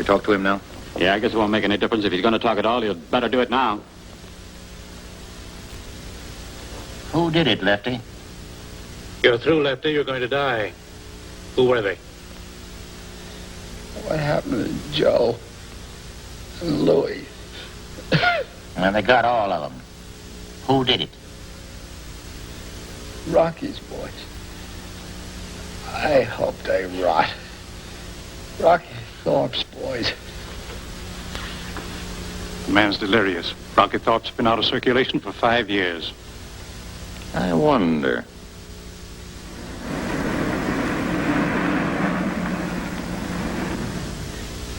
talk to him now? Yeah, I guess it won't make any difference. If he's going to talk at all, he'd better do it now. Who did it, Lefty? You're through, Lefty. You're going to die. Who were they? What happened to Joe and Louie? Well, they got all of them. Who did it? Rocky's boys. I hope they rot. Rocky Thorpe's boys. The man's delirious. Rocky Thorpe's been out of circulation for 5 years. I wonder.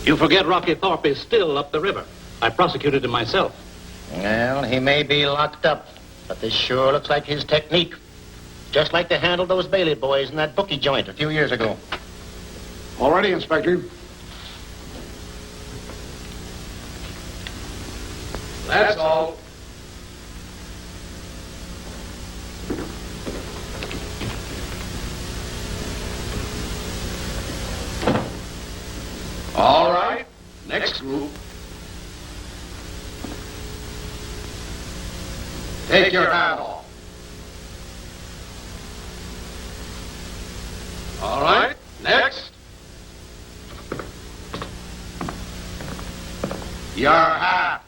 You forget Rocky Thorpe is still up the river. I prosecuted him myself. Well, he may be locked up, but this sure looks like his technique. Just like they handled those Bailey boys in that bookie joint a few years ago. All ready, Inspector. That's all. All right. Next group. Take your hat off. All right. Next. Your hat.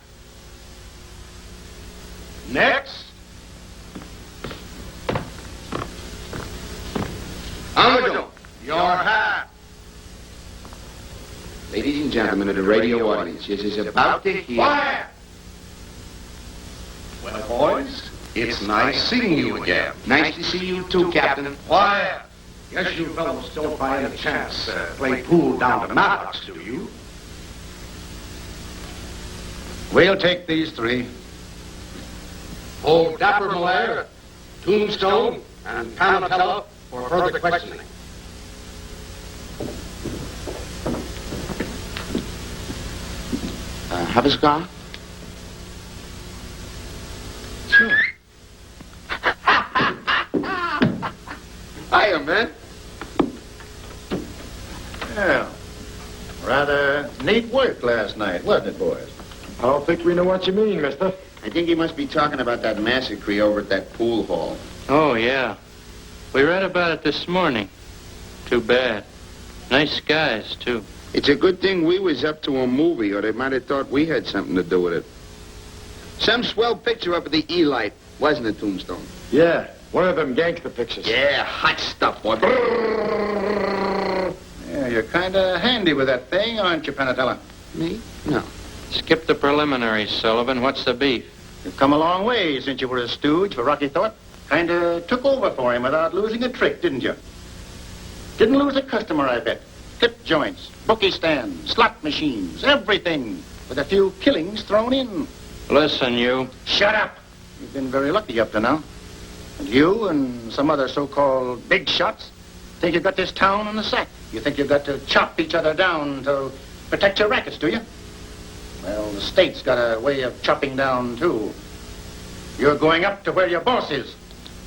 Next. Amadou, your hat. Ladies and gentlemen of the radio audience, this is about to hear... Quiet! Well, boys, it's nice seeing you again. Nice to see you too, Captain. Quiet! Guess you fellows don't by any chance play pool down to Maddox, do you? We'll take these three. Old Dapper Malaire, Tombstone, and Panatella for further questioning. Have a cigar? Sure. Hiya, man. Yeah. Rather neat work last night, wasn't it, boys? I don't think we know what you mean, mister. I think he must be talking about that massacre over at that pool hall. Oh, yeah. We read about it this morning. Too bad. Nice skies, too. It's a good thing we was up to a movie, or they might have thought we had something to do with it. Some swell picture up at the E-Light, wasn't it, Tombstone? Yeah, one of them gangster pictures. Yeah, hot stuff, boy. Yeah, you're kind of handy with that thing, aren't you, Panatella? Me? No. Skip the preliminaries, Sullivan. What's the beef? You've come a long way since you were a stooge for Rocky Thorpe. Kind of took over for him without losing a trick, didn't you? Didn't lose a customer, I bet. Hip joints, bookie stands, slot machines, everything, with a few killings thrown in. Listen, you. Shut up! You've been very lucky up to now. And you and some other so-called big shots think you've got this town on the sack. You think you've got to chop each other down to protect your rackets, do you? Well, the state's got a way of chopping down, too. You're going up to where your boss is.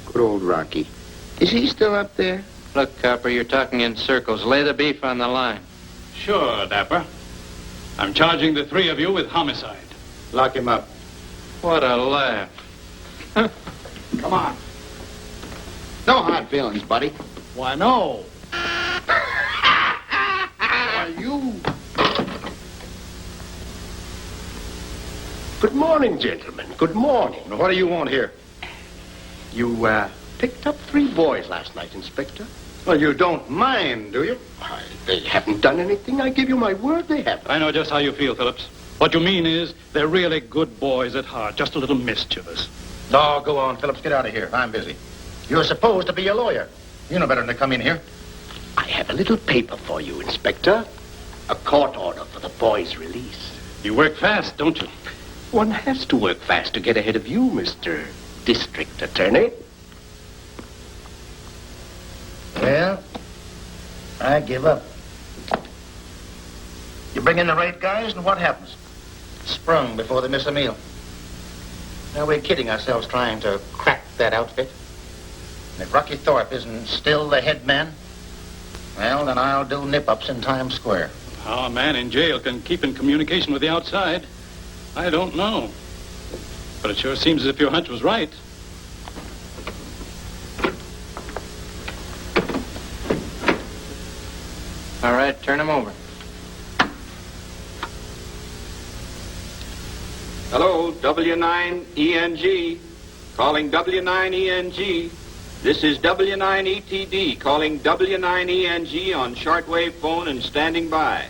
Good old Rocky. Is he still up there? Look, Copper, you're talking in circles. Lay the beef on the line. Sure, Dapper. I'm charging the three of you with homicide. Lock him up. What a laugh. Come on. No hard feelings, buddy. Why, no. Why, you... Good morning, gentlemen. Good morning. What do you want here? You, picked up 3 boys last night, Inspector. Well, you don't mind, do you? Why, they haven't done anything. I give you my word they haven't. I know just how you feel, Phillips. What you mean is they're really good boys at heart, just a little mischievous. No, go on, Phillips. Get out of here. I'm busy. You're supposed to be a lawyer. You know better than to come in here. I have a little paper for you, Inspector. A court order for the boys' release. You work fast, don't you? One has to work fast to get ahead of you, Mr. District Attorney. Well, I give up. You bring in the right guys, and what happens? Sprung before they miss a meal. Now, we're kidding ourselves trying to crack that outfit. And if Rocky Thorpe isn't still the head man, well, then I'll do nip-ups in Times Square. How a man in jail can keep in communication with the outside, I don't know. But it sure seems as if your hunch was right. All right, turn him over. Hello, W9ENG. Calling W9ENG. This is W9ETD calling W9ENG on shortwave phone and standing by.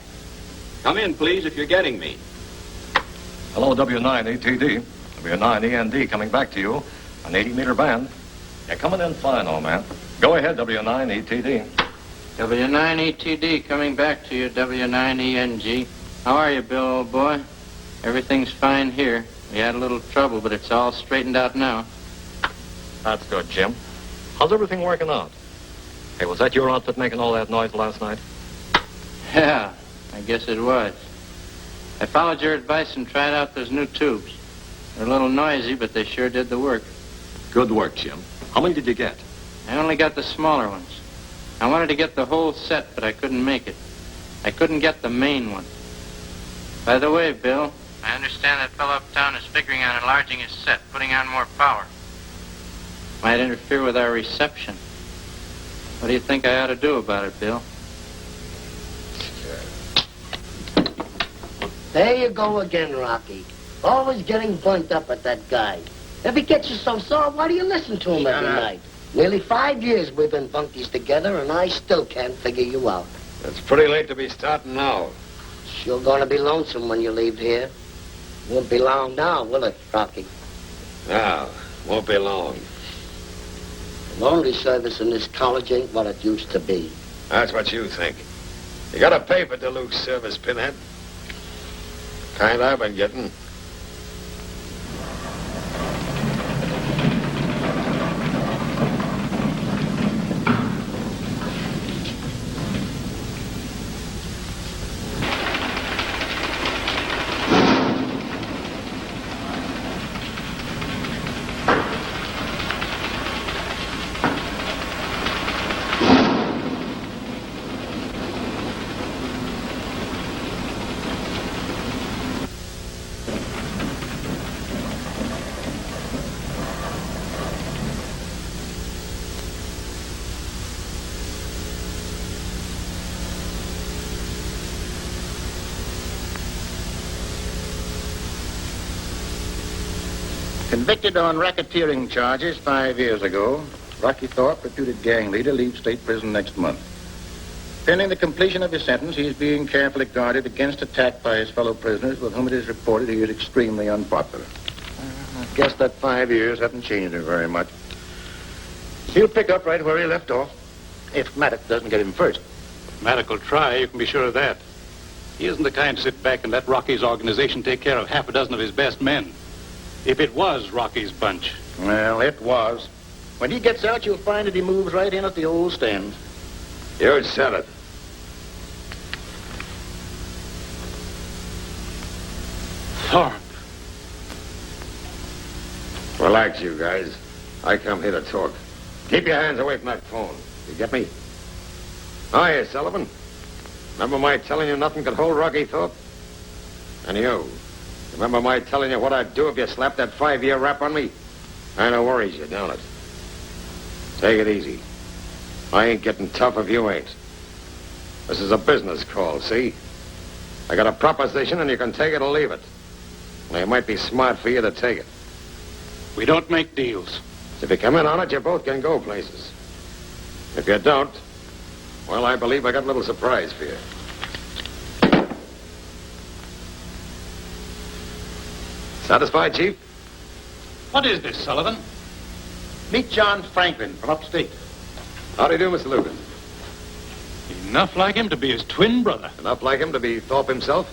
Come in, please, if you're getting me. Hello, W9ETD. W9END coming back to you. An 80-meter band. You're coming in fine, old man. Go ahead, W9ETD. W9ETD coming back to you, W9ENG. How are you, Bill, old boy? Everything's fine here. We had a little trouble, but it's all straightened out now. That's good, Jim. How's everything working out? Hey, was that your outfit making all that noise last night? Yeah, I guess it was. I followed your advice and tried out those new tubes. They're a little noisy, but they sure did the work. Good work, Jim. How many did you get? I only got the smaller ones. I wanted to get the whole set, but I couldn't make it. I couldn't get the main one. By the way, Bill, I understand that fellow uptown is figuring on enlarging his set, putting on more power. Might interfere with our reception. What do you think I ought to do about it, Bill? There you go again, Rocky. Always getting bunt up at that guy. If he gets you so sore, why do you listen to him every night? Nearly 5 years we've been bunkies together, and I still can't figure you out. It's pretty late to be starting now. Sure gonna be lonesome when you leave here. Won't be long now, will it, Rocky? No, won't be long. The laundry service in this college ain't what it used to be. That's what you think. You gotta pay for Duluth's service, Pinhead. Kind I've been getting. Convicted on racketeering charges 5 years ago, Rocky Thorpe, reputed gang leader, leaves state prison next month. Pending the completion of his sentence, he is being carefully guarded against attack by his fellow prisoners with whom it is reported he is extremely unpopular. I guess that 5 years hasn't changed him very much. He'll pick up right where he left off, if Maddox doesn't get him first. Maddox will try, you can be sure of that. He isn't the kind to sit back and let Rocky's organization take care of half a dozen of his best men. If it was Rocky's bunch. Well, it was. When he gets out, you'll find that he moves right in at the old stand. You said it. Thorpe. Relax, you guys. I come here to talk. Keep your hands away from that phone. You get me? Hiya, Sullivan. Remember my telling you nothing could hold Rocky Thorpe? And you? Remember my telling you what I'd do if you slapped that 5-year rap on me? Kinda worries you, don't it? Take it easy. I ain't getting tough if you ain't. This is a business call, see? I got a proposition and you can take it or leave it. Well, it might be smart for you to take it. We don't make deals. If you come in on it, you both can go places. If you don't, well, I believe I got a little surprise for you. Satisfied, Chief? What is this, Sullivan? Meet John Franklin from upstate. How do you do, Mr. Lucan? Enough like him to be his twin brother. Enough like him to be Thorpe himself?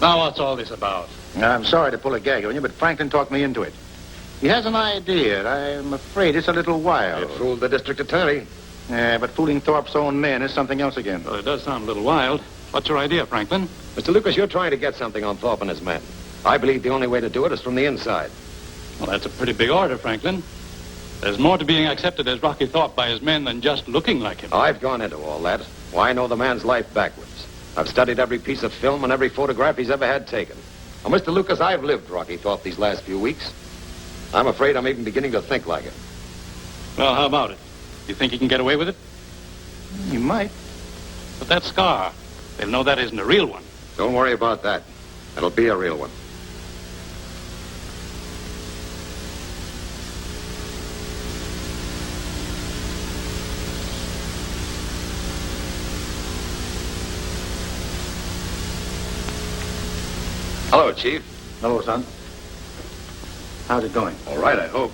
Now what's all this about? I'm sorry to pull a gag on you, but Franklin talked me into it. He has an idea. I'm afraid it's a little wild. It fooled the district attorney. Yeah, but fooling Thorpe's own men is something else again. Well, it does sound a little wild. What's your idea, Franklin? Mr. Lucas, you're trying to get something on Thorpe and his men. I believe the only way to do it is from the inside. Well, that's a pretty big order, Franklin. There's more to being accepted as Rocky Thorpe by his men than just looking like him. I've gone into all that. Well, I know the man's life backwards. I've studied every piece of film and every photograph he's ever had taken. Now, Mr. Lucas, I've lived Rocky Thorpe these last few weeks. I'm afraid I'm even beginning to think like it. Well, how about it? You think you can get away with it? You might. But that scar, they'll know that isn't a real one. Don't worry about that. It'll be a real one. Hello, Chief. Hello, son. How's it going? All right, I hope.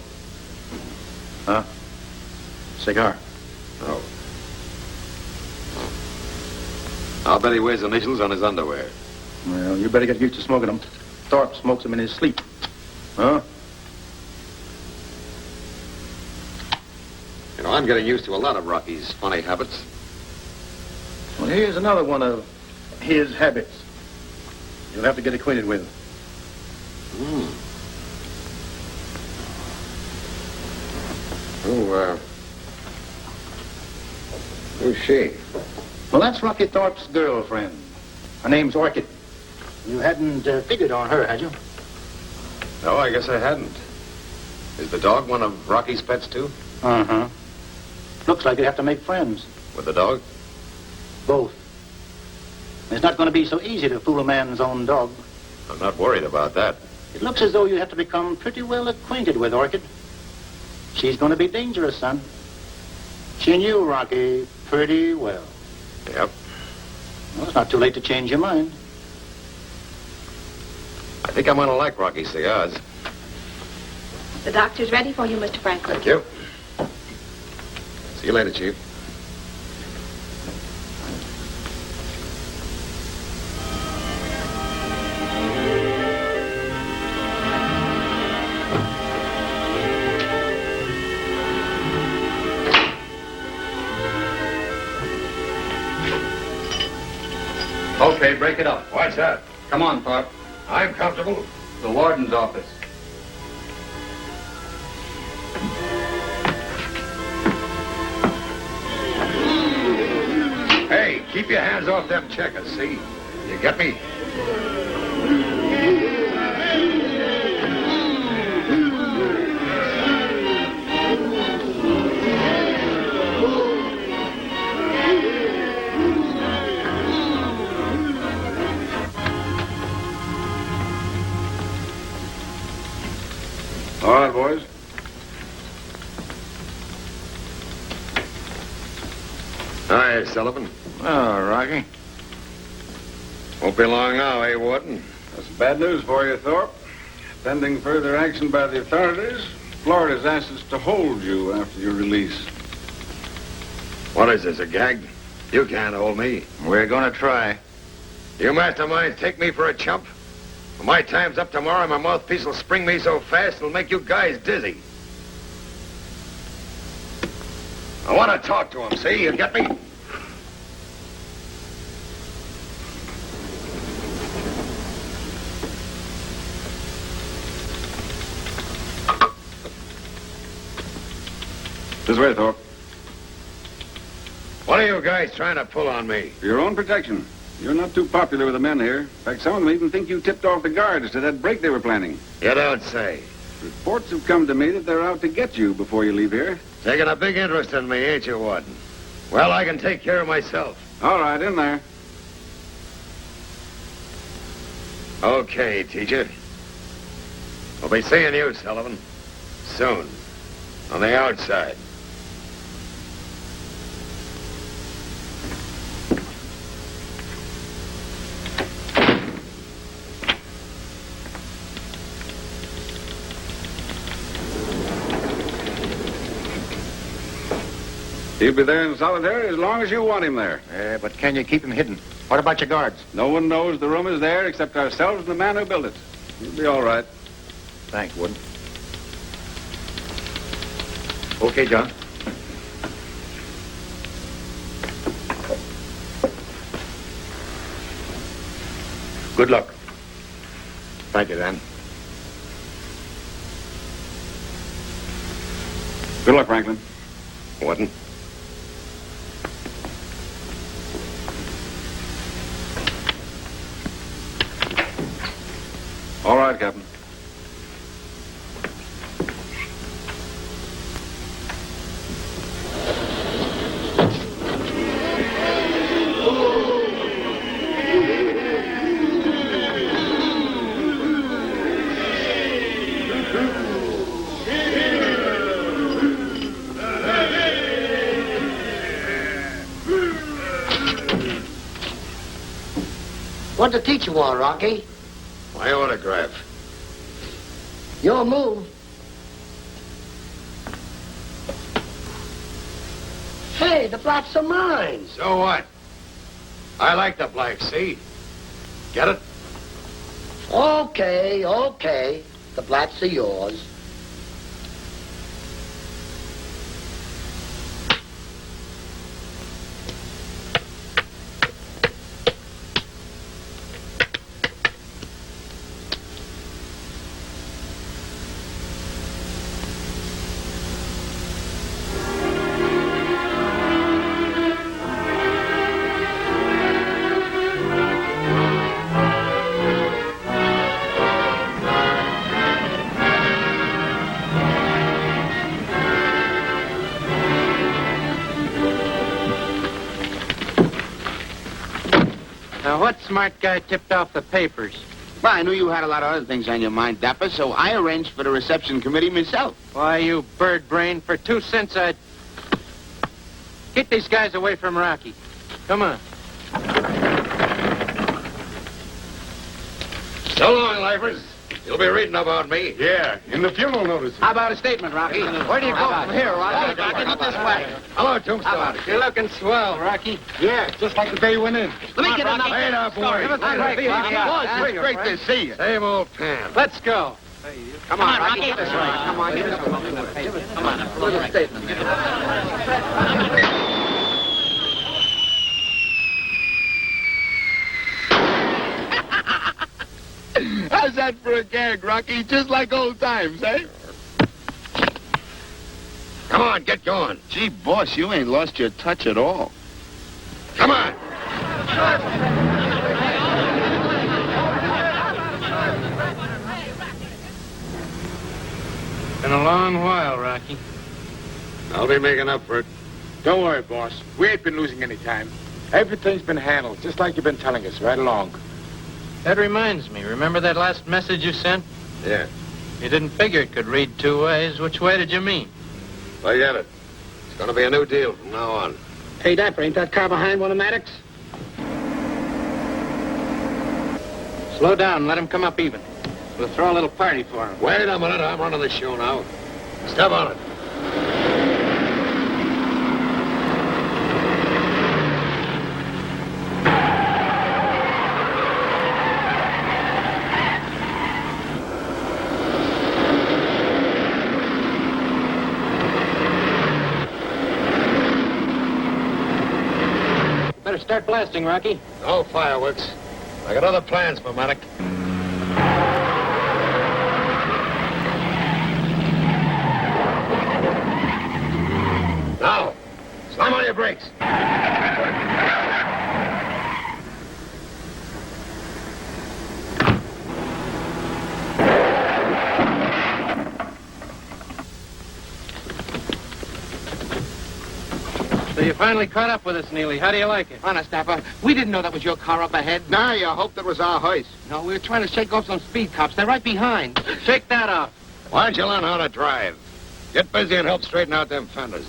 Huh? Cigar. Oh. I'll bet he wears initials on his underwear. Well, you better get used to smoking them. Thorpe smokes them in his sleep. Huh? You know, I'm getting used to a lot of Rocky's funny habits. Well, here's another one of his habits. You'll have to get acquainted with. Who's she? Well, that's Rocky Thorpe's girlfriend. Her name's Orchid. You hadn't figured on her, had you? No, I guess I hadn't. Is the dog one of Rocky's pets, too? Uh-huh. Looks like you'd have to make friends. With the dog? Both. It's not going to be so easy to fool a man's own dog. I'm not worried about that. It looks as though you have to become pretty well acquainted with Orchid. She's going to be dangerous, son. She knew Rocky pretty well. Yep. Well, it's not too late to change your mind. I think I'm going to like Rocky's cigars. The doctor's ready for you, Mr. Franklin. Thank you. See you later, Chief. Okay, break it up. What's that? Come on, Thorpe. I'm comfortable. The warden's office. Hey, keep your hands off them checkers, see? You get me? All right, boys. Hi, Sullivan. Oh, Rocky. Won't be long now, eh, Warden? That's bad news for you, Thorpe. Pending further action by the authorities, Florida's asked us to hold you after your release. What is this, a gag? You can't hold me. We're going to try. You masterminds take me for a chump? When my time's up tomorrow, my mouthpiece will spring me so fast it'll make you guys dizzy. I want to talk to him, see? You get me? This way, Thorpe. What are you guys trying to pull on me? For your own protection. You're not too popular with the men here. In fact, some of them even think you tipped off the guards to that break they were planning. You don't say. Reports have come to me that they're out to get you before you leave here. Taking a big interest in me, ain't you, Warden? Well, I can take care of myself. All right, in there. Okay, teacher. We'll be seeing you, Sullivan. Soon. On the outside. He'll be there in solitary as long as you want him there. But can you keep him hidden? What about your guards? No one knows the room is there except ourselves and the man who built it. You'll be all right. Thanks, Wood. Okay, John. Good luck. Thank you, Dan. Good luck, Franklin. Warden. All right, Captain. What the teacher want, Rocky? My autograph. Your move. Hey, the blacks are mine. So what? I like the black, see? Get it? Okay, okay. The blacks are yours. Now, what smart guy tipped off the papers? Well, I knew you had a lot of other things on your mind, Dapper, so I arranged for the reception committee myself. Why, you bird brain, for 2 cents I'd... Get these guys away from Rocky. Come on. So long, lifers. You'll be reading about me. Yeah, in the funeral notice. How about a statement, Rocky? Where do you go from here, Rocky? Rocky, this way. Hello, Tombstone. You're looking swell, Rocky. Yeah, just like the day you went in. Let me get another... Wait up, boys. It's great to see you. Same old pan. Let's go. Come on, Rocky. This way. Come on, give us Come on, a little statement. How's that for a gag, Rocky? Just like old times, eh? Come on, get going. Gee, boss, you ain't lost your touch at all. Come on. Been a long while, Rocky. I'll be making up for it. Don't worry, boss. We ain't been losing any time. Everything's been handled, just like you've been telling us right along. That reminds me. Remember that last message you sent? Yeah. You didn't figure it could read 2 ways. Which way did you mean? Forget it. It's going to be a new deal from now on. Hey, Dapper, ain't that car behind one of Maddox? Slow down. Let him come up even. We'll throw a little party for him. Wait a minute. I'm running the show now. Step on it. Better start blasting, Rocky. No fireworks. I got other plans for Maddox. Now, slam on your brakes. So you finally caught up with us, Neely. How do you like it? Honest, Dapper, we didn't know that was your car up ahead. Nah, you hoped it was our hoist. No, we were trying to shake off some speed cops. They're right behind. Shake that off. Why don't you learn how to drive? Get busy and help straighten out them fenders.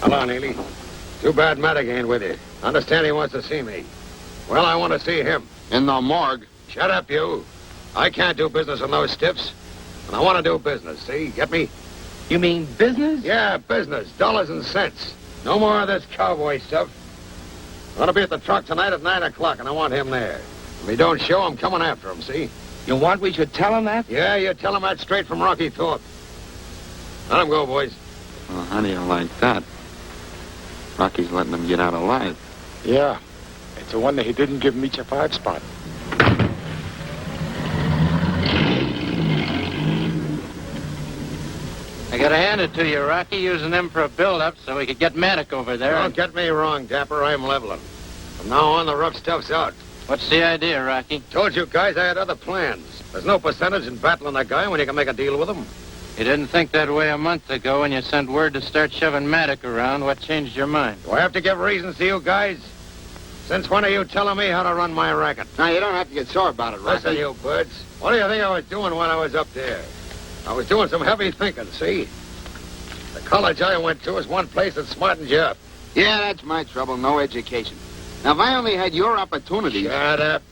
Hello, Neely. Too bad Maddox ain't with you. Understand he wants to see me. Well, I want to see him. In the morgue. Shut up, you. I can't do business on those stiffs. And I want to do business, see? Get me? You mean business? Yeah, business. Dollars and cents. No more of this cowboy stuff. I'm going to be at the truck tonight at 9 o'clock, and I want him there. If he don't show, I'm coming after him, see? You want we should tell him that? Yeah, you tell him that straight from Rocky Thorpe. Let him go, boys. Well, how do you like that? Rocky's letting him get out alive. Yeah. It's a wonder he didn't give him each a 5-spot. I gotta hand it to you, Rocky, using them for a build-up so we could get Maddox over there. Don't get me wrong, Dapper. I'm leveling. From now on, the rough stuff's out. What's the idea, Rocky? Told you guys I had other plans. There's no percentage in battling that guy when you can make a deal with him. You didn't think that way a month ago when you sent word to start shoving Maddock around. What changed your mind? Do I have to give reasons to you guys? Since when are you telling me how to run my racket? Now, you don't have to get sore about it, Rocky. Listen, you birds. What do you think I was doing when I was up there? I was doing some heavy thinking, see? The college I went to is one place that smartened you up. Yeah, that's my trouble. No education. Now, if I only had your opportunity... Shut up.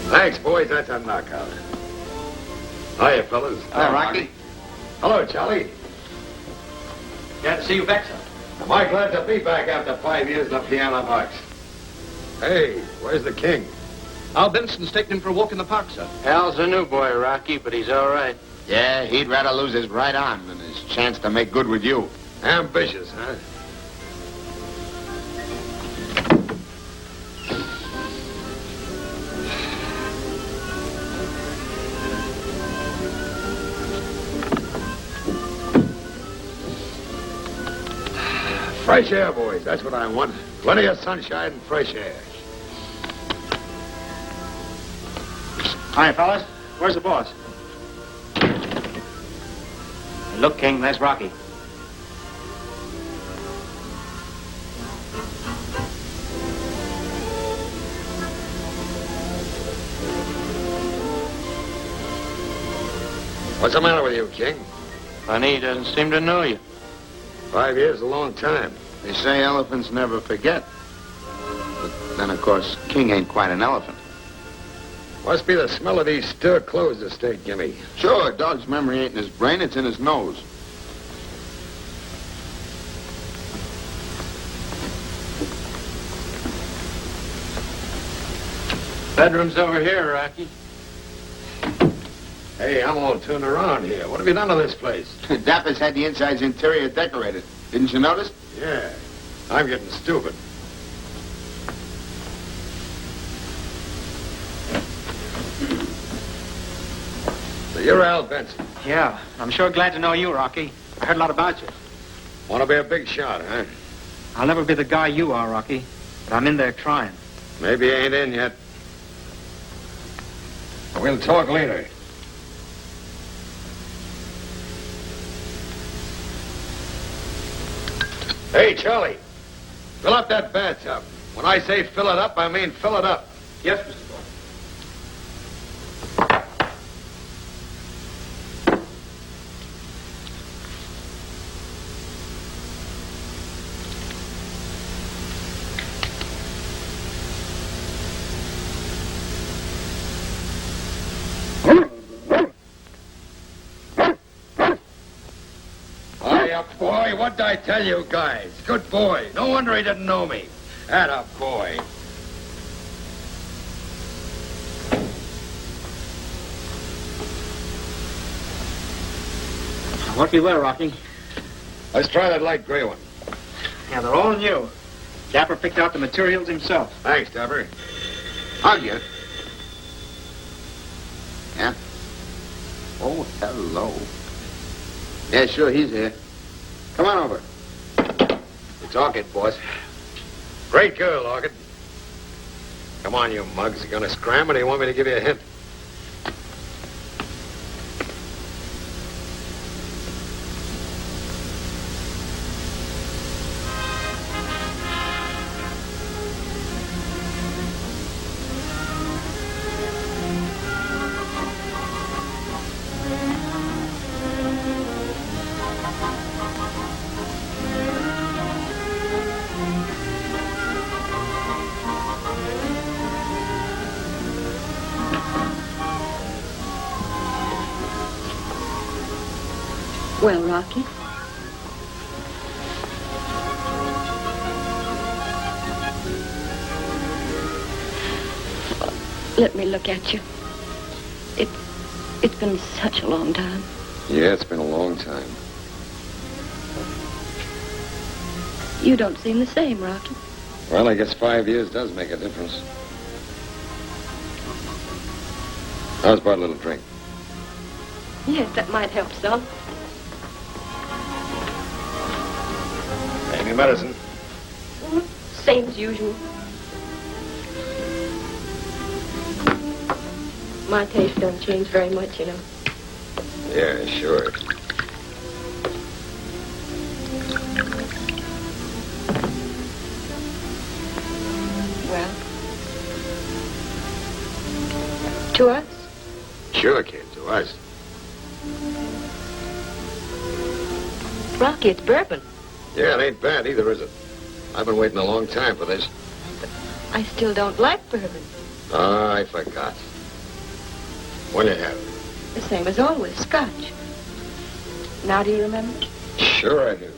Thanks, boys. That's a knockout. Hiya, fellas. Hi, Rocky. Hello, Charlie. Glad to see you back, sir. Am I glad to be back after 5 years in the piano box? Hey, where's the king? Al Benson's taking him for a walk in the park, sir. Al's a new boy, Rocky, but he's all right. Yeah, he'd rather lose his right arm than his chance to make good with you. Ambitious, huh? Fresh air, boys. That's what I want. Plenty of sunshine and fresh air. Hi, fellas. Where's the boss? Look, King, there's Rocky. What's the matter with you, King? Funny, he doesn't seem to know you. 5 years is a long time. They say elephants never forget. But then, of course, King ain't quite an elephant. Must be the smell of these stir clothes the state give me. Sure, dog's memory ain't in his brain, it's in his nose. Bedroom's over here, Rocky. Hey, I'm all turned around here. What have you done to this place? Dapper's had the inside's interior decorated. Didn't you notice? Yeah, I'm getting stupid. So you're Al Benson. Yeah, I'm sure glad to know you, Rocky. I heard a lot about you. Want to be a big shot, huh? I'll never be the guy you are, Rocky, but I'm in there trying. Maybe you ain't in yet. We'll talk later. Hey, Charlie, fill up that bathtub. When I say fill it up, I mean fill it up. Yes, Mr. Boy. Boy, what'd I tell you guys? Good boy. No wonder he didn't know me. Atta boy. What we wear, Rocky? Let's try that light gray one. Yeah, they're all new. Dapper picked out the materials himself. Thanks, Dapper. Hug you. Yeah? Oh, hello. Yeah, sure, he's here. Come on over. It's Orchid, boss. Great girl, Orchid. Come on, you mugs. You gonna scram or do you want me to give you a hint? Well, Rocky? Let me look at you. It's been such a long time. Yeah, it's been a long time. You don't seem the same, Rocky. Well, I guess 5 years does make a difference. How's about a little drink? Yes, that might help some. Any medicine? Same as usual. My taste don't change very much, you know. Yeah, sure. Well, to us? Sure, kid, to us. Rocky, it's bourbon. Yeah, it ain't bad either, is it? I've been waiting a long time for this. I still don't like bourbon. Oh, I forgot. What'll you have? The same as always, Scotch. Now do you remember? Sure I do.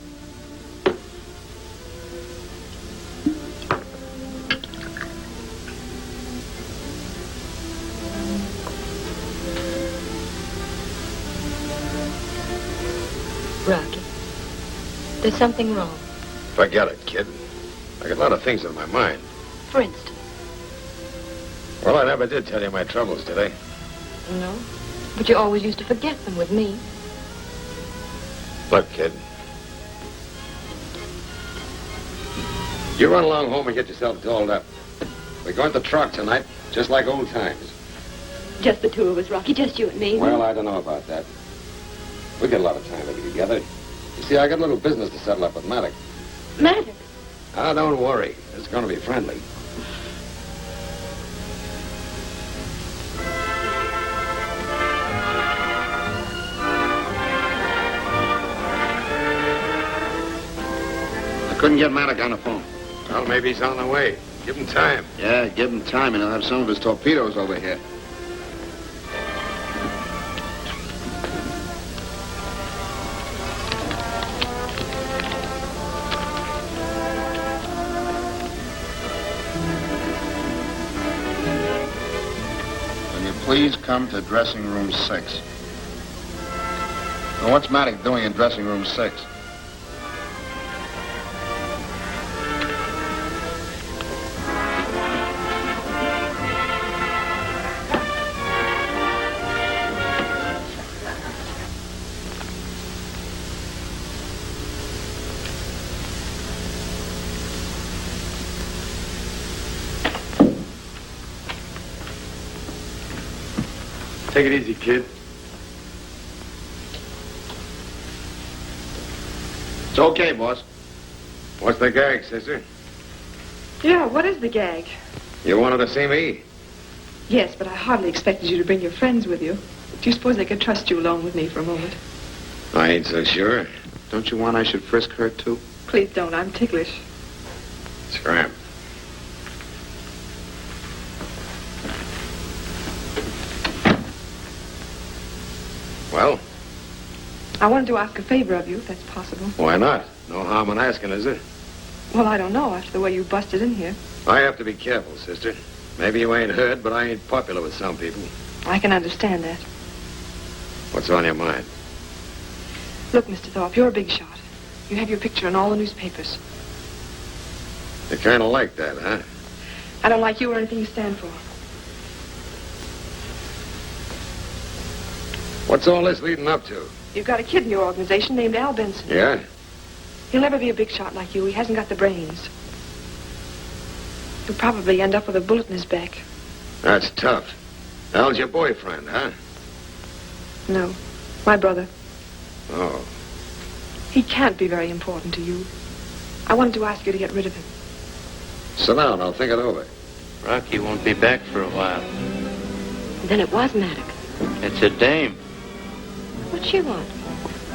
Rocky, there's something wrong. Forget it, kid. I got a lot of things in my mind. For instance? Well, I never did tell you my troubles, did I? No, but you always used to forget them with me. Look, kid. You run along home and get yourself dolled up. We're going to truck tonight, just like old times. Just the two of us, Rocky, just you and me. Well, I don't know about that. We got a lot of time to be together. You see, I got a little business to settle up with Maddox. Maddox? Ah, don't worry. It's going to be friendly. I couldn't get Maddox on the phone. Well, maybe he's on the way. Give him time. Yeah, give him time and he'll have some of his torpedoes over here. Will you please come to dressing room 6? Now, what's Maddox doing in dressing room 6? Take it easy, kid. It's okay, boss. What's the gag, sister? Yeah, what is the gag? You wanted to see me? Yes, but I hardly expected you to bring your friends with you. Do you suppose they could trust you alone with me for a moment? I ain't so sure. Don't you want I should frisk her, too? Please don't. I'm ticklish. Scram. Well, I wanted to ask a favor of you, if that's possible. why not? No harm in asking, is there? Well, I don't know, after the way you busted in here. I have to be careful, sister. Maybe you ain't heard, but I ain't popular with some people. I can understand that. What's on your mind? Look, Mr. Thorpe, you're a big shot. You have your picture in all the newspapers. You kind of like that, huh? I don't like you or anything you stand for. What's all this leading up to? You've got a kid in your organization named Al Benson. Yeah? He'll never be a big shot like you. He hasn't got the brains. He'll probably end up with a bullet in his back. That's tough. Al's your boyfriend, huh? No, my brother. Oh. He can't be very important to you. I wanted to ask you to get rid of him. Sit down. I'll think it over. Rocky won't be back for a while. Then it was Maddox. It's a dame. What'd she want?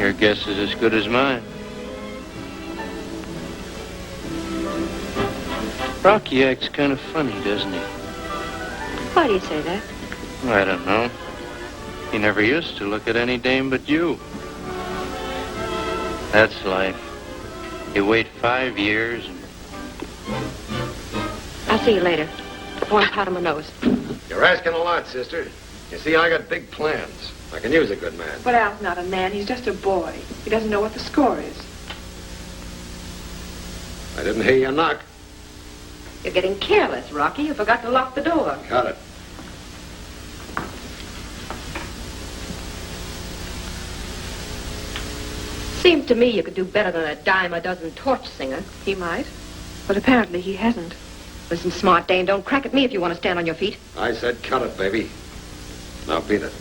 Your guess is as good as mine. Rocky acts kind of funny, doesn't he? Why do you say that? I don't know. He never used to look at any dame but you. That's life. You wait 5 years and... I'll see you later. I want to powder my nose. You're asking a lot, sister. You see, I got big plans. I can use a good man. But Al's not a man. He's just a boy. He doesn't know what the score is. I didn't hear you knock. You're getting careless, Rocky. You forgot to lock the door. Got it. Seems to me you could do better than a dime a dozen torch singer. He might, but apparently he hasn't. Listen, smart dame, don't crack at me if you want to stand on your feet. I said cut it, baby. Now beat it.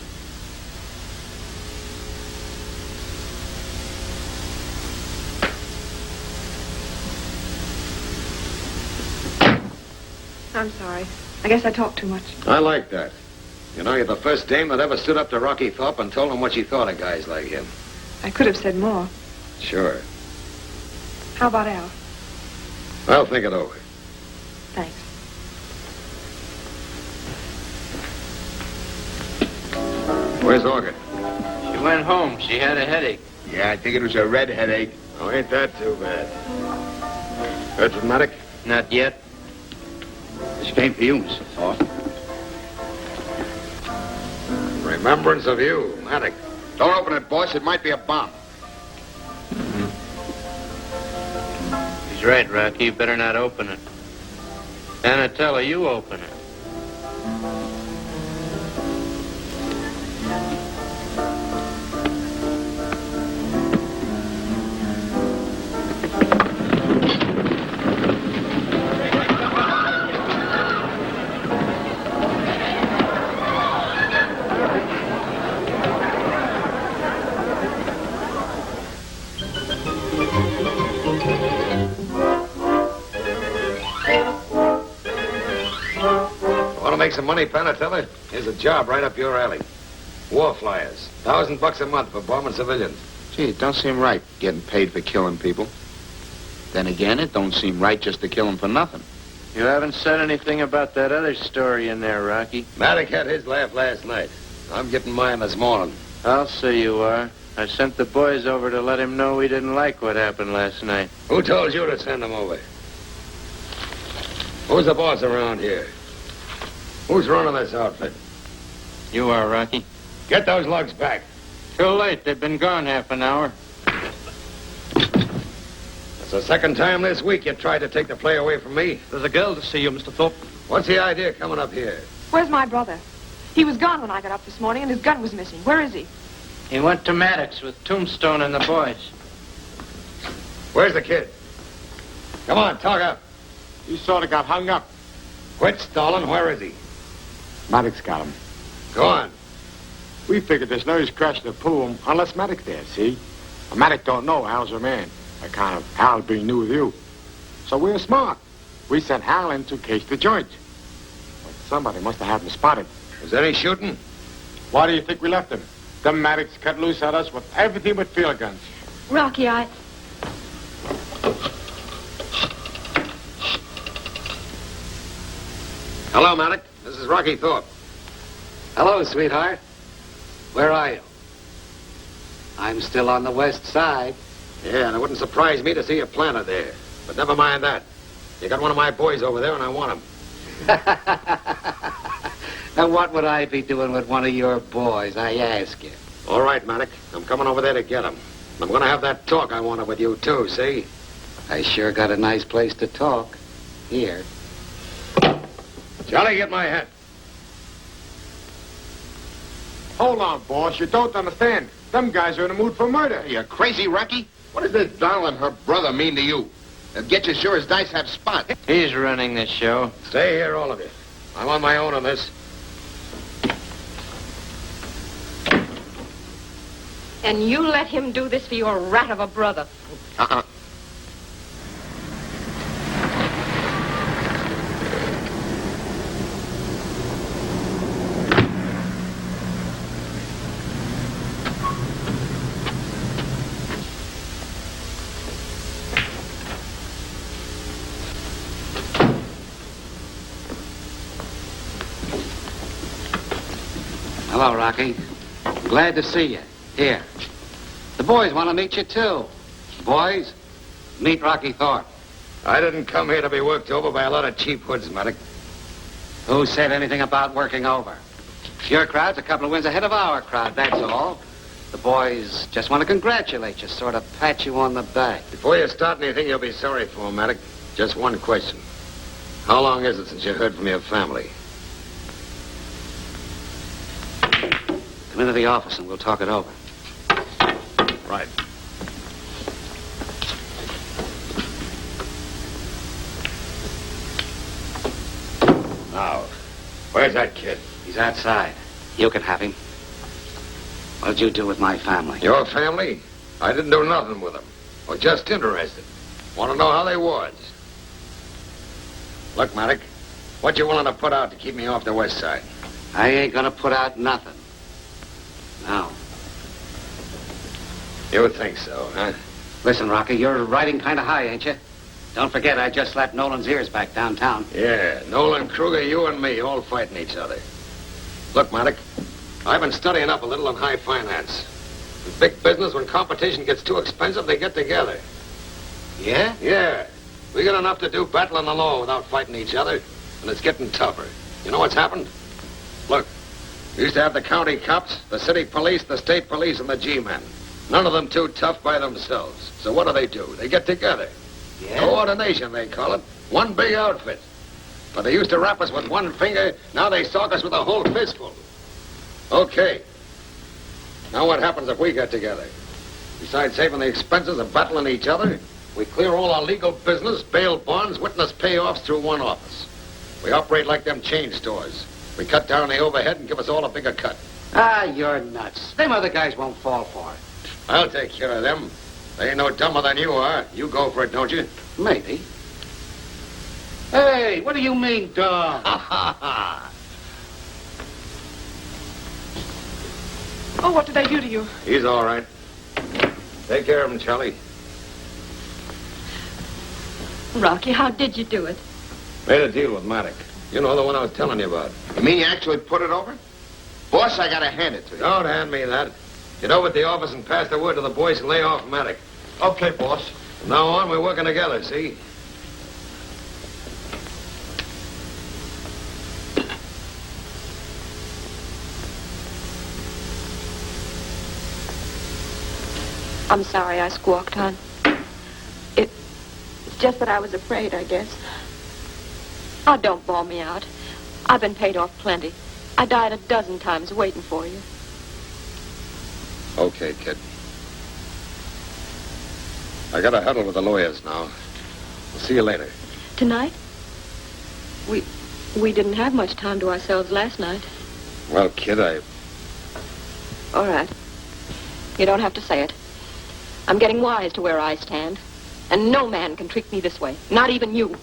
I'm sorry. I guess I talked too much. I like that. You know, you're the first dame that ever stood up to Rocky Thorpe and told him what she thought of guys like him. I could have said more. Sure. How about Al? I'll think it over. Thanks. Where's Orchid? She went home. She had a headache. Yeah, I think it was a red headache. Oh, ain't that too bad. Heard from Maddox? Not yet. This came for you, Mr. Thorpe. Remembrance of you, Maddox. Don't open it, boss. It might be a bomb. He's right, Rocky. You better not open it. Anatella, you open it. Make some money, Panatella? Here's a job right up your alley. War flyers. $1,000 a month for bombing civilians. Gee, it don't seem right, getting paid for killing people. Then again, it don't seem right just to kill them for nothing. You haven't said anything about that other story in there, Rocky. Maddox had his laugh last night. I'm getting mine this morning. I'll say you are. I sent the boys over to let him know we didn't like what happened last night. Who told you to send them over? Who's the boss around here? Who's running this outfit? You are, Rocky. Get those lugs back. Too late. They've been gone half an hour. That's the second time this week you tried to take the play away from me. There's a girl to see you, Mr. Thorpe. What's the idea coming up here? Where's my brother? He was gone when I got up this morning, and his gun was missing. Where is he? He went to Maddox with Tombstone and the boys. Where's the kid? Come on, talk up. He sort of got hung up. Quit stalling. Where is he? Maddox got him. Go on. We figured there's no use crashing the pool unless Maddox there, see? And Maddox don't know Al's your man. Account of Al being new with you. So we're smart. We sent Al in to case the joint. But somebody must have had him spotted. Was there any shooting? Why do you think we left him? Them Maddox cut loose at us with everything but field guns. Rocky, Hello, Maddox. This is Rocky Thorpe. Hello, sweetheart. Where are you? I'm still on the west side. Yeah, and it wouldn't surprise me to see you planted there. But never mind that. You got one of my boys over there, and I want him. Now, what would I be doing with one of your boys, I ask you? All right, Maddox. I'm coming over there to get him. I'm going to have that talk I wanted with you, too, see? I sure got a nice place to talk. Here. Johnny, get my hat. Hold on, boss. You don't understand. Them guys are in the mood for murder. Are you crazy, Rocky? What does this doll and her brother mean to you? They'll get you sure as dice have spot. He's running this show. Stay here, all of you. I'm on my own on this. And you let him do this for your rat of a brother. Hello, Rocky. Glad to see you. Here. The boys want to meet you, too. Boys, meet Rocky Thorpe. I didn't come here to be worked over by a lot of cheap hoods, Maddox. Who said anything about working over? Your crowd's a couple of wins ahead of our crowd, that's all. The boys just want to congratulate you, sort of pat you on the back. Before you start anything you'll be sorry for, Maddox, just one question. How long is it since you heard from your family? Come into the office and we'll talk it over. Right. Where's that kid? He's outside. You can have him. What'd you do with my family? Your family? I didn't do nothing with them. I was just interested. Want to know how they was. Look, Maddox, what you willing to put out to keep me off the west side? I ain't gonna put out nothing. No. You think so, huh? Listen, Rocky, you're riding kind of high, ain't you? Don't forget, I just slapped Nolan's ears back downtown. Yeah, Nolan, Kruger, you and me all fighting each other. Look, Maddox, I've been studying up a little on high finance. In big business, when competition gets too expensive, they get together. Yeah? Yeah. We got enough to do battling the law without fighting each other, and it's getting tougher. You know what's happened? Look, we used to have the county cops, the city police, the state police, and the G-men. None of them too tough by themselves. So what do? They get together. Yeah? Coordination, they call it. One big outfit. But they used to wrap us with one finger. Now they sock us with a whole fistful. Okay. Now what happens if we get together? Besides saving the expenses of battling each other, we clear all our legal business, bail bonds, witness payoffs through one office. We operate like them chain stores. We cut down the overhead and give us all a bigger cut. Ah, you're nuts. Them other guys won't fall for it. I'll take care of them. They ain't no dumber than you are. You go for it, don't you? Maybe. Hey, what do you mean, dumb? Oh, what did they do to you? He's all right. Take care of him, Charlie. Rocky, how did you do it? Made a deal with Maddox. You know, the one I was telling you about. You mean you actually put it over? Boss, I gotta hand it to you. Don't hand me that. Get over to the office and pass the word to the boys and lay off Maddox. Okay, boss. From now on, we're working together, see? I'm sorry I squawked, hon. It's just that I was afraid, I guess. Oh, don't bawl me out. I've been paid off plenty. I died a dozen times waiting for you. Okay, kid. I got a huddle with the lawyers now. We'll see you later. Tonight? We didn't have much time to ourselves last night. Well, kid, All right. You don't have to say it. I'm getting wise to where I stand. And no man can treat me this way. Not even you.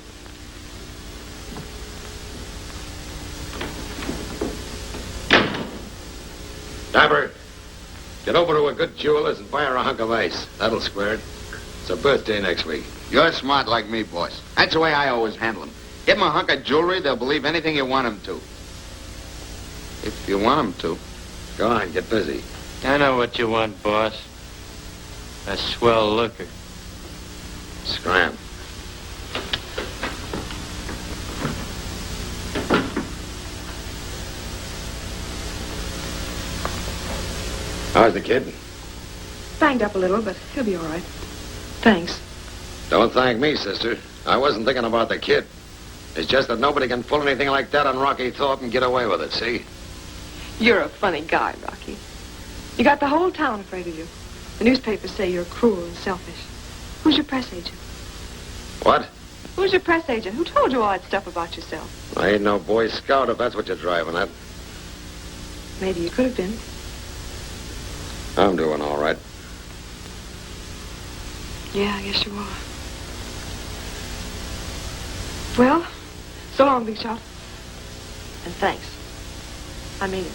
Dabber, get over to a good jeweler's and buy her a hunk of ice. That'll square it. It's her birthday next week. You're smart like me, boss. That's the way I always handle them. Give them a hunk of jewelry, they'll believe anything you want them to. If you want them to. Go on, get busy. I know what you want, boss. A swell looker. Scram. How's the kid? Banged up a little, but he'll be all right. Thanks. Don't thank me, sister. I wasn't thinking about the kid. It's just that nobody can pull anything like that on Rocky Thorpe and get away with it, see? You're a funny guy, Rocky. You got the whole town afraid of you. The newspapers say you're cruel and selfish. Who's your press agent? What? Who's your press agent? Who told you all that stuff about yourself? I ain't no Boy Scout if that's what you're driving at. Maybe you could have been. I'm doing all right. Yeah, I guess you are. Well, so long, Big Shot. And thanks. I mean it.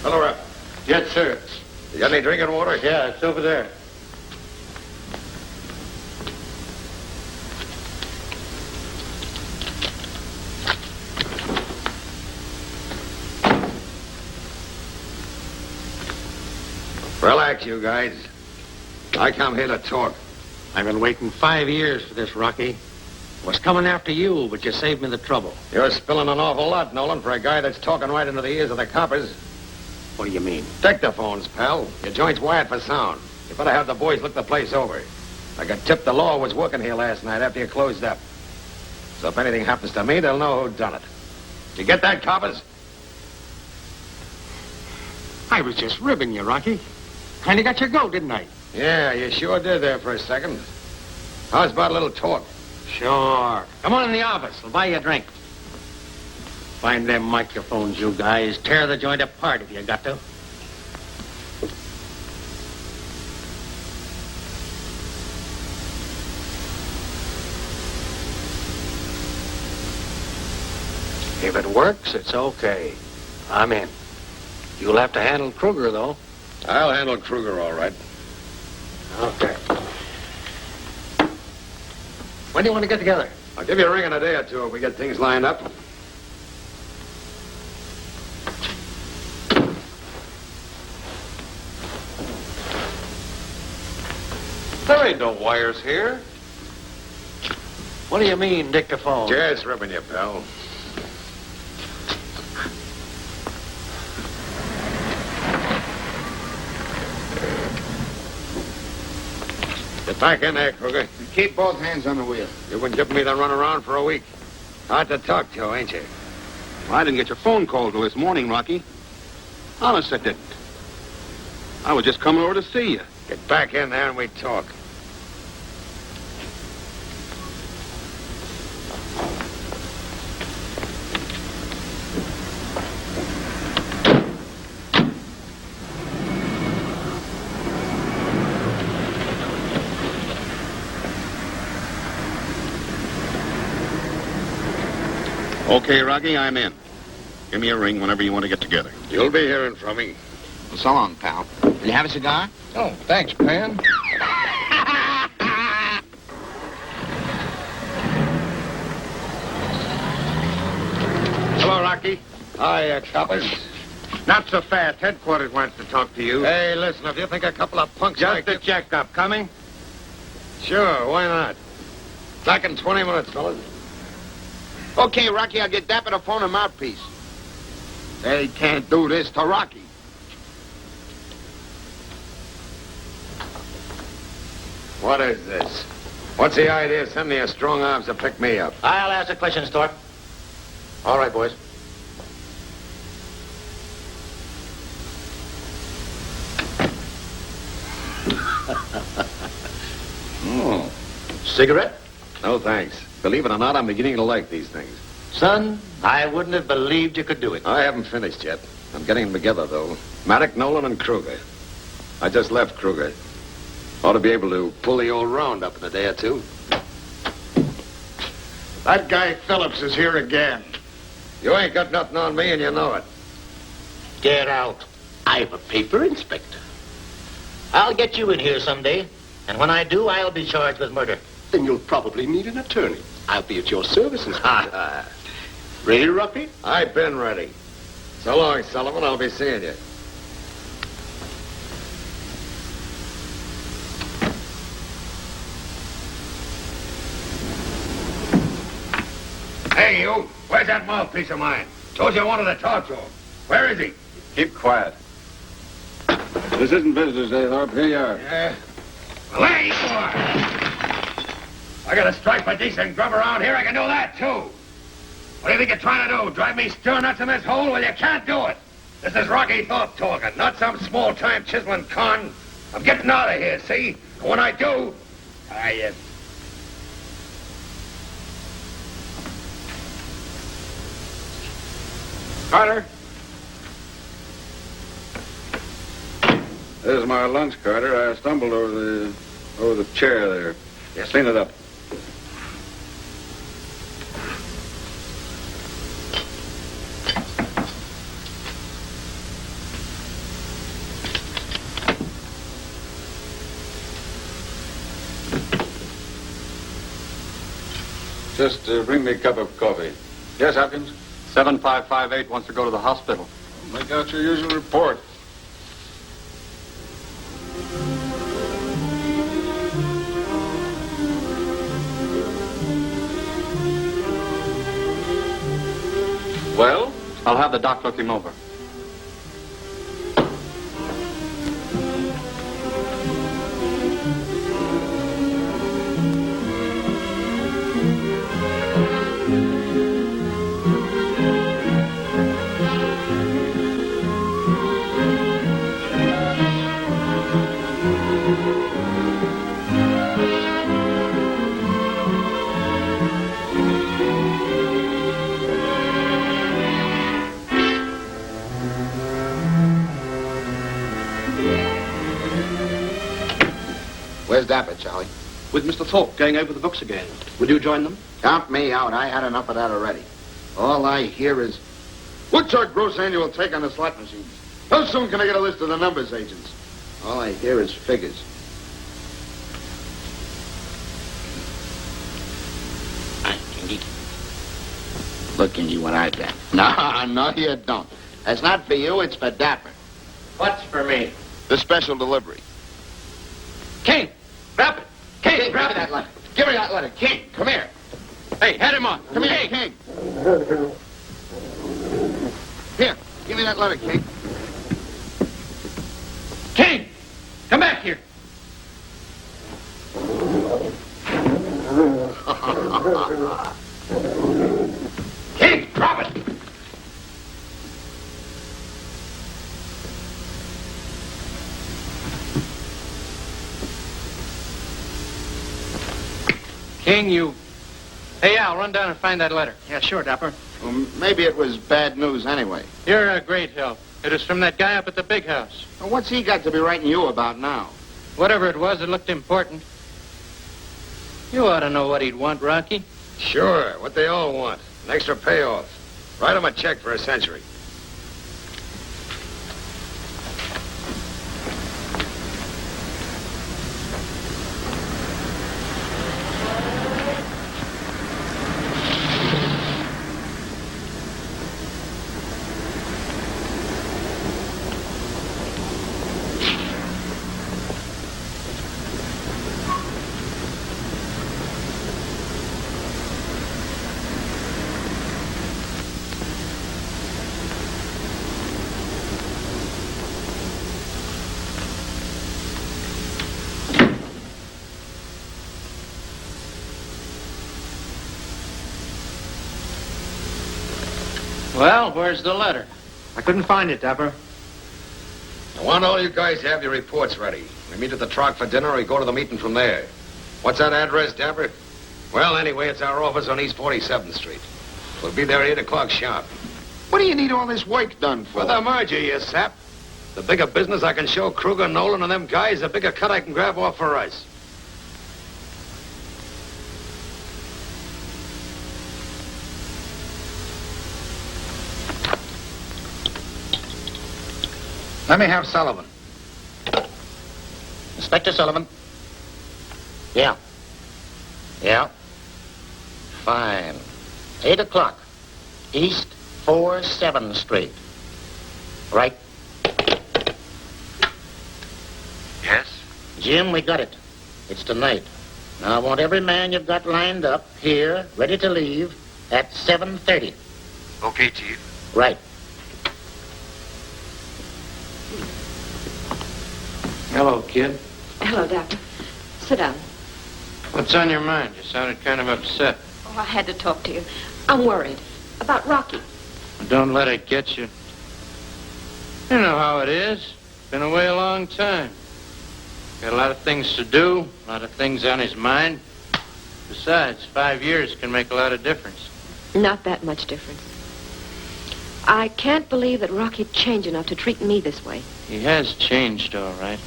Hello, Rep. Yes, sir. You got any drinking water? Yeah, it's over there. Relax, you guys. I come here to talk. I've been waiting 5 years for this, Rocky. Was coming after you, but you saved me the trouble. You're spilling an awful lot, Nolan, for a guy that's talking right into the ears of the coppers. What do you mean? Dictaphones, pal. Your joint's wired for sound. You better have the boys look the place over. I got tipped the law was working here last night after you closed up. So if anything happens to me, they'll know who done it. Did you get that, coppers? I was just ribbing you, Rocky. Kinda got your goat, didn't I? Yeah, you sure did there for a second. How's about a little talk? Sure. Come on in the office. We'll buy you a drink. Find them microphones, you guys. Tear the joint apart if you got to. If it works, it's okay. I'm in. You'll have to handle Kruger, though. I'll handle Kruger all right. Okay. When do you want to get together? I'll give you a ring in a day or two if we get things lined up. There ain't no wires here. What do you mean, dictaphone? Just ribbing you, pal. Get back in there, Kruger. Keep both hands on the wheel. You've been giving me the runaround for a week. Hard to talk to, ain't you? Well, I didn't get your phone call till this morning, Rocky. Honest, I didn't. I was just coming over to see you. Get back in there and we talk. Okay, Rocky, I'm in. Give me a ring whenever you want to get together. You'll be hearing from me. Well, so long, pal. Will you have a cigar? Oh, thanks, Pan. Hello, Rocky. Hi, coppers. Not so fast. Headquarters wants to talk to you. Hey, listen, if you think a couple of punks Just like a you... checkup. Coming? Sure, why not? Back in 20 minutes, fellas. Okay, Rocky, I'll get Dapper to phone a mouthpiece. They can't do this to Rocky. What is this? What's the idea of sending your strong arms to pick me up? I'll ask the questions, Thorpe. All right, boys. Oh. Cigarette? No, thanks. Believe it or not, I'm beginning to like these things. Son, I wouldn't have believed you could do it. I haven't finished yet. I'm getting them together, though. Maddock, Nolan, and Kruger. I just left Kruger. Ought to be able to pull the old round up in a day or two. That guy Phillips is here again. You ain't got nothing on me, and you know it. Get out. I'm a paper inspector. I'll get you in here someday, and when I do, I'll be charged with murder. Then you'll probably need an attorney. I'll be at your service, Inspector. Ready, Rocky? I've been ready. So long, Sullivan. I'll be seeing you. Hey, you. Where's that mouthpiece of mine? Told you I wanted to talk to him. Where is he? Keep quiet. This isn't business day, Thorpe. Here you are. Yeah. Well, there you are. I got to strike for decent grub around here. I can do that, too. What do you think you're trying to do? Drive me stern nuts in this hole? Well, you can't do it. This is Rocky Thorpe talking, not some small-time chiseling con. I'm getting out of here, see? And when I do, Carter? This is my lunch, Carter. I stumbled over the chair there. Yes. Clean it up. Just bring me a cup of coffee. Yes, Hopkins? 7558 wants to go to the hospital. Make out your usual report. Well? I'll have the doc look him over. Where's Dapper, Charlie? With Mr. Thorpe going over the books again. Will you join them? Count me out. I had enough of that already. All I hear is, what's our gross annual take on the slot machines? How soon can I get a list of the numbers agents? All I hear is figures. Look, Ingy, what I got. No, you don't. That's not for you, it's for Dapper. What's for me? The special delivery. King, grab it. King, Grab that letter. Give me that letter. King, come here. Hey, head him on. Come here, King. Here, give me that letter, King. King, come back here. King, drop it. King, you... Hey, Al, run down and find that letter. Yeah, sure, Dapper. Well, maybe it was bad news anyway. You're a great help. It was from that guy up at the big house. Well, what's he got to be writing you about now? Whatever it was, it looked important. You ought to know what he'd want, Rocky. Sure, what they all want. An extra payoff. Write him a check for a century. Well, where's the letter? I couldn't find it, Dapper. I want all you guys to have your reports ready. We meet at the truck for dinner or we go to the meeting from there. What's that address, Dapper? Well, anyway, it's our office on East 47th Street. We'll be there at 8 o'clock sharp. What do you need all this work done for? For the merger, you sap. The bigger business I can show Kruger, Nolan, and them guys, the bigger cut I can grab off for us. Let me have Sullivan. Inspector Sullivan. Yeah. Yeah. Fine. 8 o'clock. East 47th Street. Right. Yes? Jim, we got it. It's tonight. Now, I want every man you've got lined up here, ready to leave, at 7:30. Okay, Chief. Right. Hello, kid. Hello, Doctor. Sit down. What's on your mind? You sounded kind of upset. Oh, I had to talk to you. I'm worried. About Rocky. Don't let it get you. You know how it is. Been away a long time. Got a lot of things to do, a lot of things on his mind. Besides, 5 years can make a lot of difference. Not that much difference. I can't believe that Rocky'd change enough to treat me this way. He has changed, all right.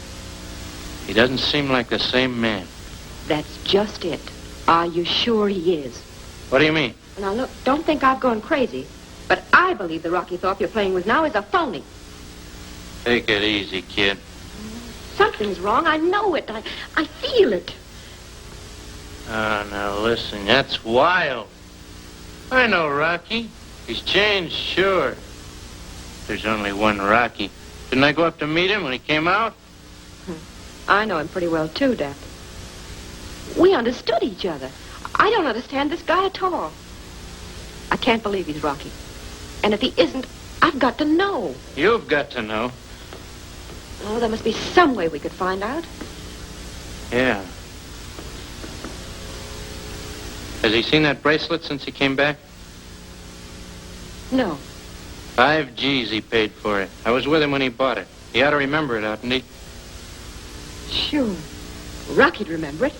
He doesn't seem like the same man. That's just it. Are you sure he is? What do you mean? Now, look, don't think I've gone crazy, but I believe the Rocky Thorpe you're playing with now is a phony. Take it easy, kid. Something's wrong. I know it. I feel it. Oh, now listen, that's wild. I know Rocky. He's changed, sure. There's only one Rocky. Didn't I go up to meet him when he came out? I know him pretty well, too, Dap. We understood each other. I don't understand this guy at all. I can't believe he's Rocky. And if he isn't, I've got to know. You've got to know. Oh, there must be some way we could find out. Yeah. Has he seen that bracelet since he came back? No. 5 G's he paid for it. I was with him when he bought it. He ought to remember it, oughtn't he? Sure. Rocky'd remember it.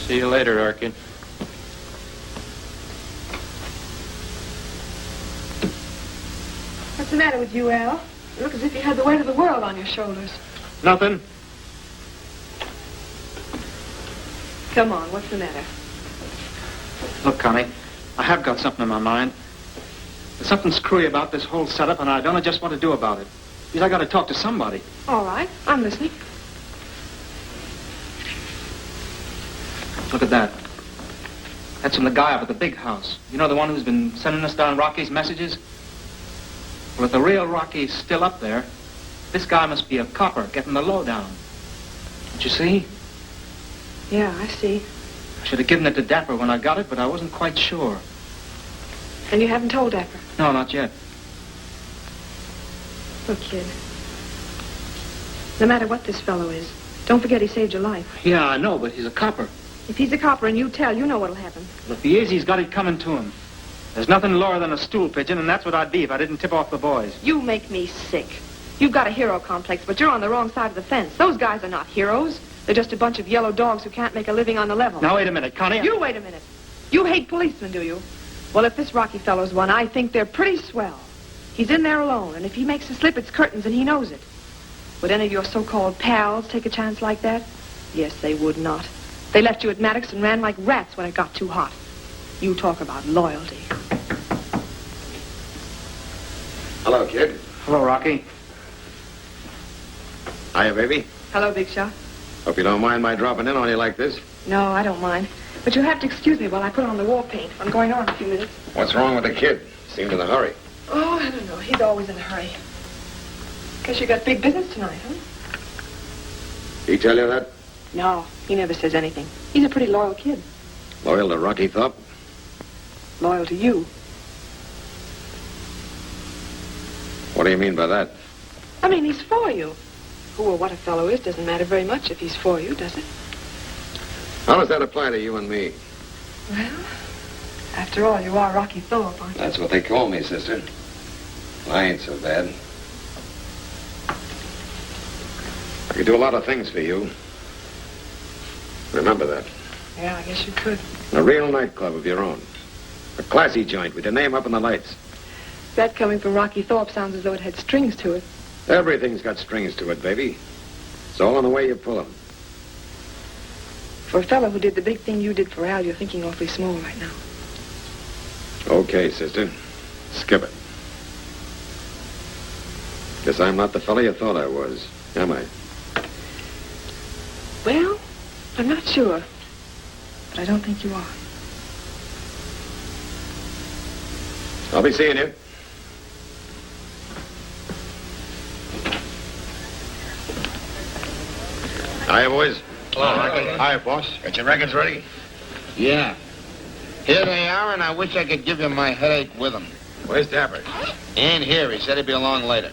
See you later, Orchid. What's the matter with you, Al? You look as if you had the weight of the world on your shoulders. Nothing. Come on, what's the matter? Look, Connie, I have got something in my mind. There's something screwy about this whole setup, and I don't know just what to do about it. Because I got to talk to somebody. All right, I'm listening. Look at that. That's from the guy up at the big house. You know, the one who's been sending us down Rocky's messages? Well, if the real Rocky's still up there, this guy must be a copper getting the lowdown. Don't you see? Yeah, I see. I should have given it to Dapper when I got it, but I wasn't quite sure. And you haven't told Dapper? No, not yet. Look, kid. No matter what this fellow is, don't forget he saved your life. Yeah, I know, but he's a copper. If he's a copper and you tell, you know what'll happen. Well, if he is, he's got it coming to him. There's nothing lower than a stool pigeon, and that's what I'd be if I didn't tip off the boys. You make me sick. You've got a hero complex, but you're on the wrong side of the fence. Those guys are not heroes. They're just a bunch of yellow dogs who can't make a living on the level. Now, wait a minute, Connie. You wait a minute. You hate policemen, do you? Well, if this Rocky fellow's one, I think they're pretty swell. He's in there alone, and if he makes a slip, it's curtains, and he knows it. Would any of your so-called pals take a chance like that? Yes, they would not. They left you at Maddox and ran like rats when it got too hot. You talk about loyalty. Hello, kid. Hello, Rocky. Hiya, baby. Hello, Big Shot. Hope you don't mind my dropping in on you like this. No, I don't mind. But you'll have to excuse me while I put on the wall paint. I'm going on in a few minutes. What's wrong with the kid? Seemed in a hurry. Oh, I don't know. He's always in a hurry. Guess you got big business tonight, huh? He tell you that? No, he never says anything. He's a pretty loyal kid. Loyal to Rocky Thorpe? Loyal to you. What do you mean by that? I mean, he's for you. Who or what a fellow is doesn't matter very much if he's for you, does it? How does that apply to you and me? Well, after all, you are Rocky Thorpe, aren't you? That's what they call me, sister. I ain't so bad. I could do a lot of things for you. Remember that. Yeah, I guess you could. A real nightclub of your own. A classy joint with your name up in the lights. That coming from Rocky Thorpe sounds as though it had strings to it. Everything's got strings to it, baby. It's all in the way you pull them. For a fellow who did the big thing you did for Al, you're thinking awfully small right now. Okay, sister. Skip it. Guess I'm not the fella you thought I was, am I? Well, I'm not sure. But I don't think you are. I'll be seeing you. Hiya, boys. Hello, Rocky. Hiya, boss. Got your records ready? Yeah. Here they are, and I wish I could give you my headache with them. Where's Dapper? In here. He said he'd be along later.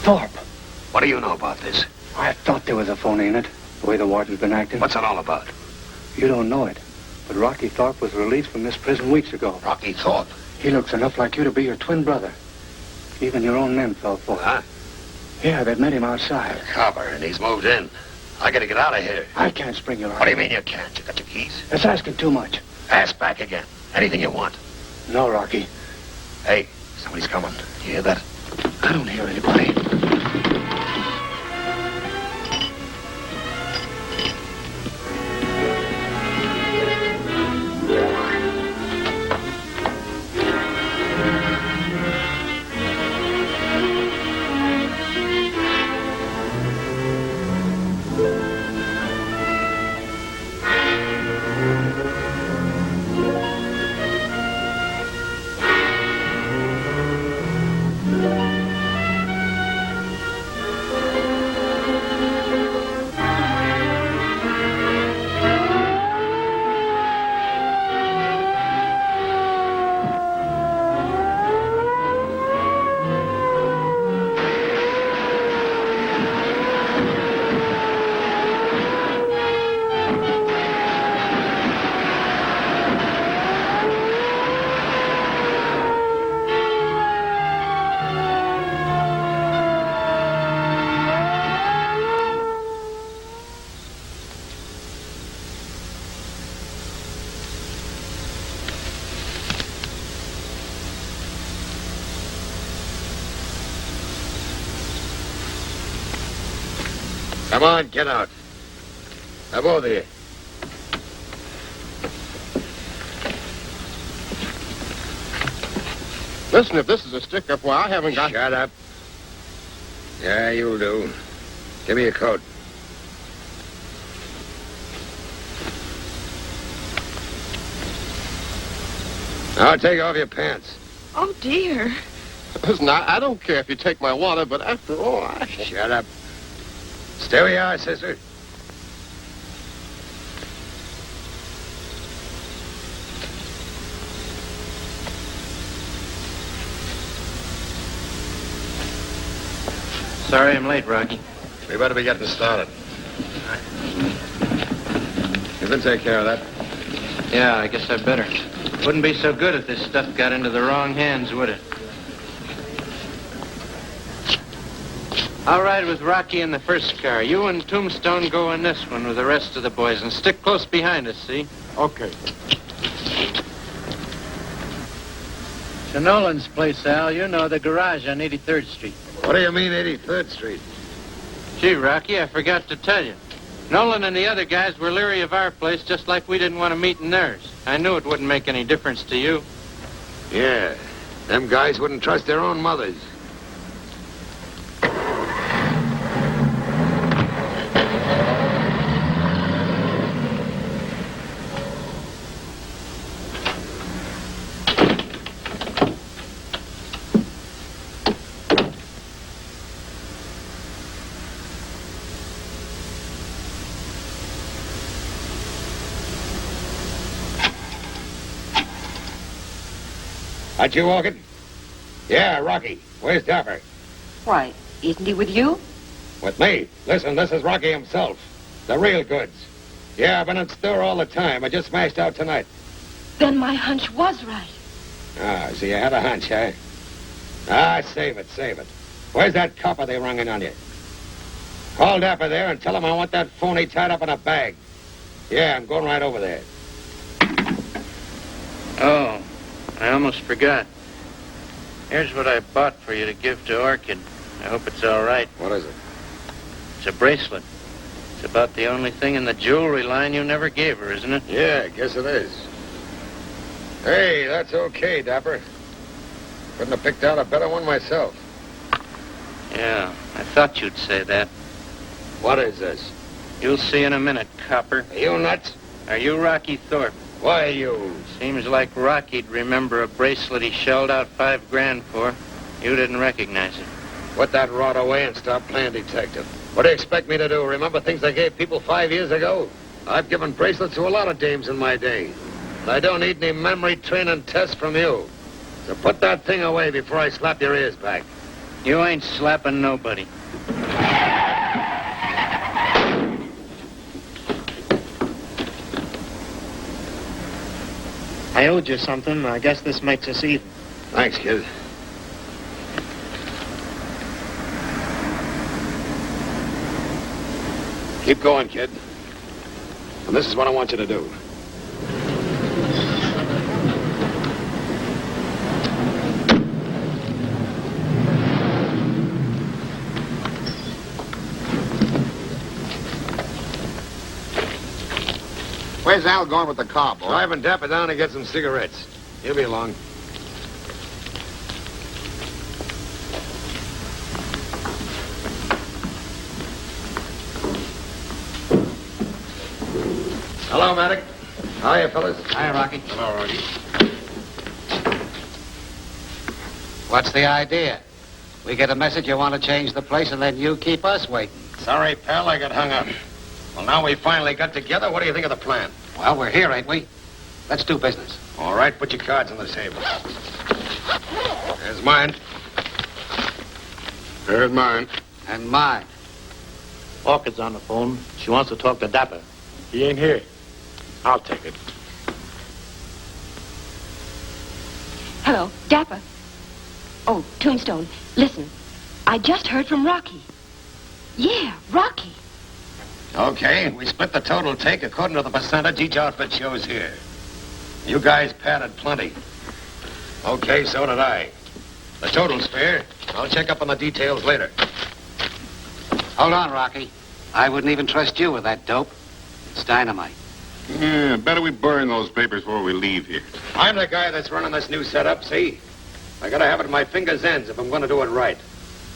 Thorpe, What do you know about this? I thought there was a phony in it, the way the warden's been acting. What's it all about? You don't know it, but Rocky Thorpe was released from this prison weeks ago. Rocky Thorpe? He looks enough like you to be your twin brother. Even your own men fell for him. Huh? Yeah, they've met him outside. Copper, and he's moved in. I gotta get out of here. I can't spring you out. What do you mean you can't? You got your keys? That's asking too much. Ask back again. Anything you want. No, Rocky. Hey, somebody's coming. You hear that? I don't hear anybody. Come on, get out. Now, both of you. Listen, if this is a stick-up, well, I haven't got... Shut up. Yeah, you'll do. Give me your coat. Now take off your pants. Oh, dear. Listen, I don't care if you take my wallet, but after all, I... Shut up. Stay where you are, sister. Sorry I'm late, Rocky. We better be getting started. You can take care of that. Yeah, I guess I better. Wouldn't be so good if this stuff got into the wrong hands, would it? I'll ride with Rocky in the first car. You and Tombstone go in this one with the rest of the boys and stick close behind us, see? Okay. To Nolan's place, Al. You know, the garage on 83rd Street. What do you mean, 83rd Street? Gee, Rocky, I forgot to tell you. Nolan and the other guys were leery of our place just like we didn't want to meet in theirs. I knew it wouldn't make any difference to you. Yeah. Them guys wouldn't trust their own mothers. Aren't you walking? Yeah, Rocky. Where's Dapper? Why, isn't he with you? With me. Listen, this is Rocky himself. The real goods. Yeah, I've been in store all the time. I just smashed out tonight. Then my hunch was right. Ah, so you had a hunch, huh? Ah, save it, save it. Where's that copper they rung in on you? Call Dapper there and tell him I want that phony tied up in a bag. Yeah, I'm going right over there. Oh, I almost forgot. Here's what I bought for you to give to Orchid. I hope it's all right. What is it? It's a bracelet. It's about the only thing in the jewelry line you never gave her, isn't it? Yeah, I guess it is. Hey, that's okay, Dapper. Couldn't have picked out a better one myself. Yeah, I thought you'd say that. What is this? You'll see in a minute, copper. Are you nuts? Are you Rocky Thorpe? Why, you... Seems like Rocky'd remember a bracelet he shelled out $5 grand for. You didn't recognize it. Put that rod away and stop playing detective. What do you expect me to do? Remember things I gave people 5 years ago? I've given bracelets to a lot of dames in my day. And I don't need any memory training tests from you. So put that thing away before I slap your ears back. You ain't slapping nobody. I owed you something. I guess this makes us even. Thanks, kid. Keep going, kid. And this is what I want you to do. Where's Al going with the car, boy? Driving Dapper down to get some cigarettes. He'll be along. Hello, Maddox. How are you, fellas? Hi, Rocky. Hello, Rocky. What's the idea? We get a message you want to change the place, and then you keep us waiting. Sorry, pal, I got hung up. Well, now we finally got together. What do you think of the plan? Well, we're here, ain't we? Let's do business. All right, put your cards on the table. There's mine. There's mine. And mine. Orchid's on the phone. She wants to talk to Dapper. He ain't here. I'll take it. Hello, Dapper. Oh, Tombstone, listen. I just heard from Rocky. Yeah, Rocky. Okay, we split the total take according to the percentage each outfit shows here. You guys padded plenty. Okay, so did I. The total's fair. I'll check up on the details later. Hold on, Rocky. I wouldn't even trust you with that dope. It's dynamite. Yeah, better we burn those papers before we leave here. I'm the guy that's running this new setup, see? I gotta have it at my fingers' ends if I'm gonna do it right.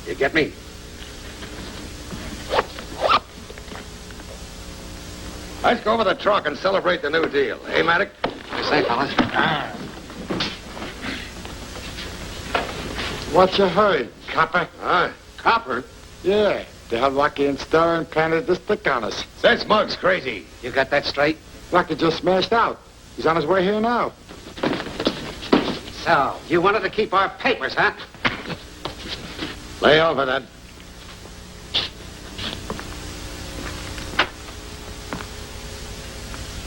You get me? Let's go over the truck and celebrate the new deal. Hey, Maddox? You say, fellas? What's your hurry, copper? Huh? Copper? Yeah, they have Rocky and Star and planted the stick on us. This mug's crazy. You got that straight? Rocky just smashed out. He's on his way here now. So, you wanted to keep our papers, huh? Lay off of that.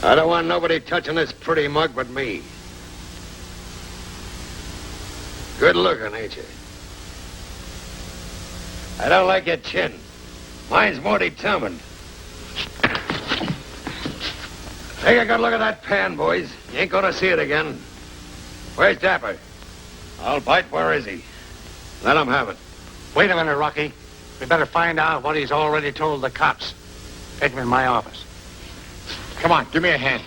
I don't want nobody touching this pretty mug but me. Good looking, ain't you? I don't like your chin. Mine's more determined. Take a good look at that pan, boys. You ain't gonna see it again. Where's Dapper? I'll bite. Where is he? Let him have it. Wait a minute, Rocky. We better find out what he's already told the cops. Take him in my office. Come on, give me a hand.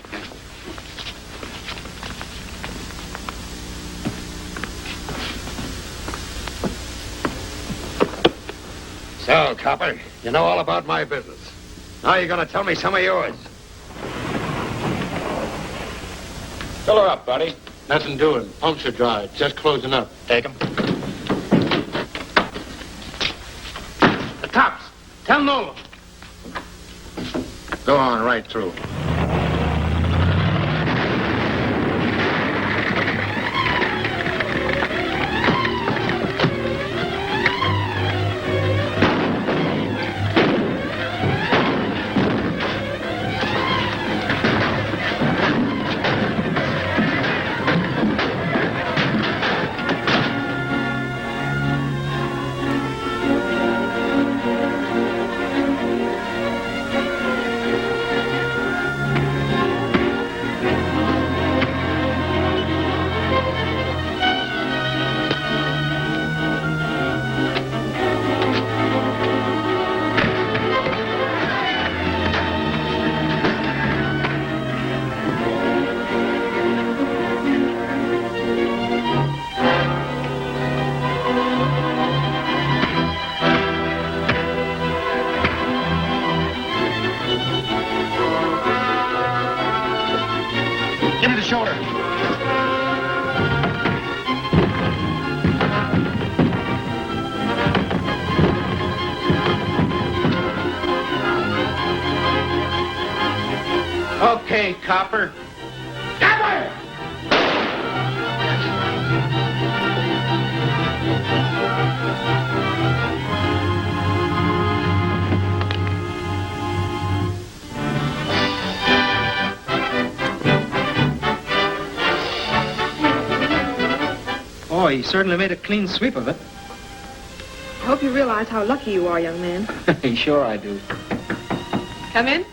So, copper, you know all about my business. Now you're gonna tell me some of yours. Fill her up, buddy. Nothing doing. Pumps are dry. Just closing up. Take 'em. The cops. Tell them over. Go on, right through. Give me the shoulder. Okay, copper. Boy, he certainly made a clean sweep of it. I hope you realize how lucky you are, young man. Sure I do. Come in.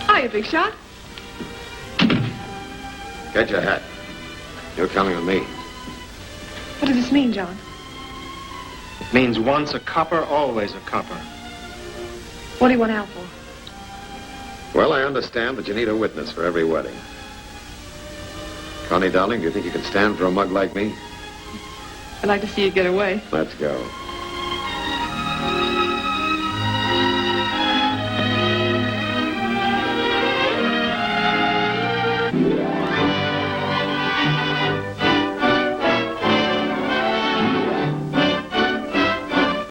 Hiya, big shot. Get your hat. You're coming with me. What does this mean, John? It means once a copper, always a copper. What do you want Al for? Well, I understand that you need a witness for every wedding. Connie, darling, do you think you can stand for a mug like me? I'd like to see you get away. Let's go.